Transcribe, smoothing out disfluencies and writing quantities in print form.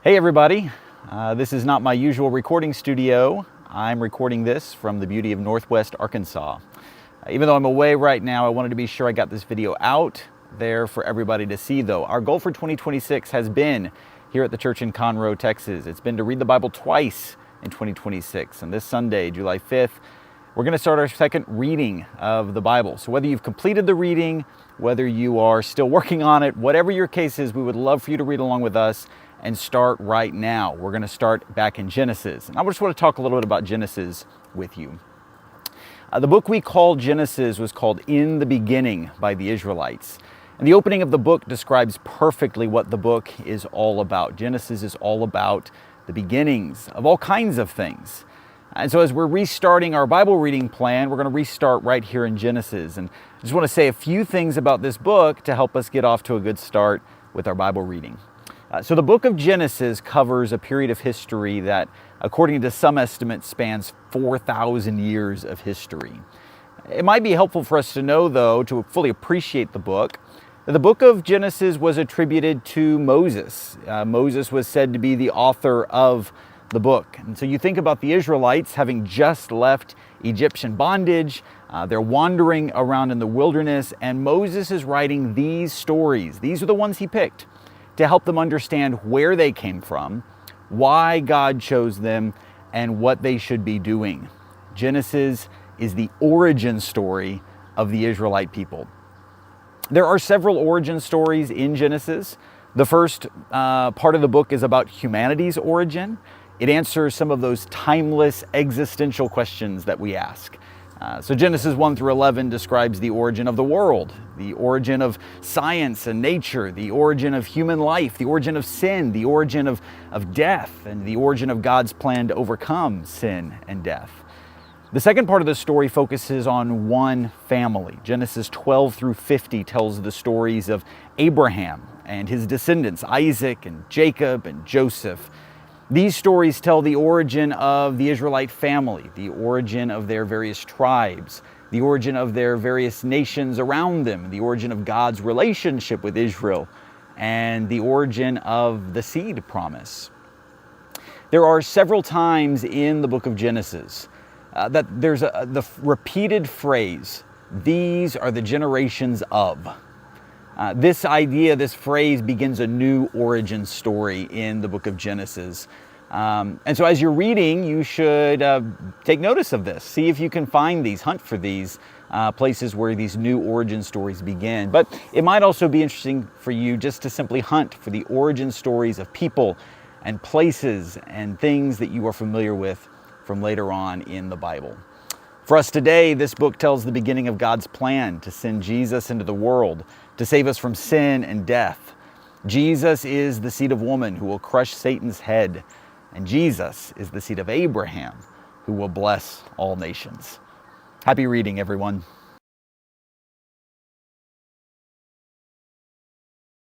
Hey everybody, this is not my usual recording studio. I'm recording this from the beauty of Northwest Arkansas. Even though I'm away right now, I wanted to be sure I got this video out there for everybody to see though. Our goal for 2026 has been here at the church in Conroe, Texas. It's been to read the Bible twice in 2026. And this Sunday, July 5th, we're going to start our second reading of the Bible. So whether you've completed the reading, whether you are still working on it, whatever your case is, we would love for you to read along with us and start right now. We're going to start back in Genesis. And I just want to talk a little bit about Genesis with you. The book we call Genesis was called In the Beginning by the Israelites. And the opening of the book describes perfectly what the book is all about. Genesis is all about the beginnings of all kinds of things. And so as we're restarting our Bible reading plan, we're going to restart right here in Genesis. And I just want to say a few things about this book to help us get off to a good start with our Bible reading. So the book of Genesis covers a period of history that, according to some estimates, spans 4,000 years of history. It might be helpful for us to know, though, to fully appreciate the book, that the book of Genesis was attributed to Moses. Moses was said to be the author of the book. And so you think about the Israelites having just left Egyptian bondage, they're wandering around in the wilderness, and Moses is writing these stories. These are the ones he picked to help them understand where they came from, why God chose them, and what they should be doing. Genesis is the origin story of the Israelite people. There are several origin stories in Genesis. The first part of the book is about humanity's origin. It answers some of those timeless existential questions that we ask. So Genesis 1 through 11 describes the origin of the world, the origin of science and nature, the origin of human life, the origin of sin, the origin of death, and the origin of God's plan to overcome sin and death. The second part of the story focuses on one family. Genesis 12 through 50 tells the stories of Abraham and his descendants, Isaac and Jacob and Joseph. These stories tell the origin of the Israelite family, the origin of their various tribes, the origin of their various nations around them, the origin of God's relationship with Israel, and the origin of the seed promise. There are several times in the book of Genesis that there's the repeated phrase, "These are the generations of." This idea, this phrase begins a new origin story in the book of Genesis. And so as you're reading, you should take notice of this. See if you can find these, hunt for these places where these new origin stories begin. But it might also be interesting for you just to simply hunt for the origin stories of people and places and things that you are familiar with from later on in the Bible. For us today, this book tells the beginning of God's plan to send Jesus into the world, to save us from sin and death. Jesus is the seed of woman who will crush Satan's head, and Jesus is the seed of Abraham who will bless all nations. Happy reading, everyone.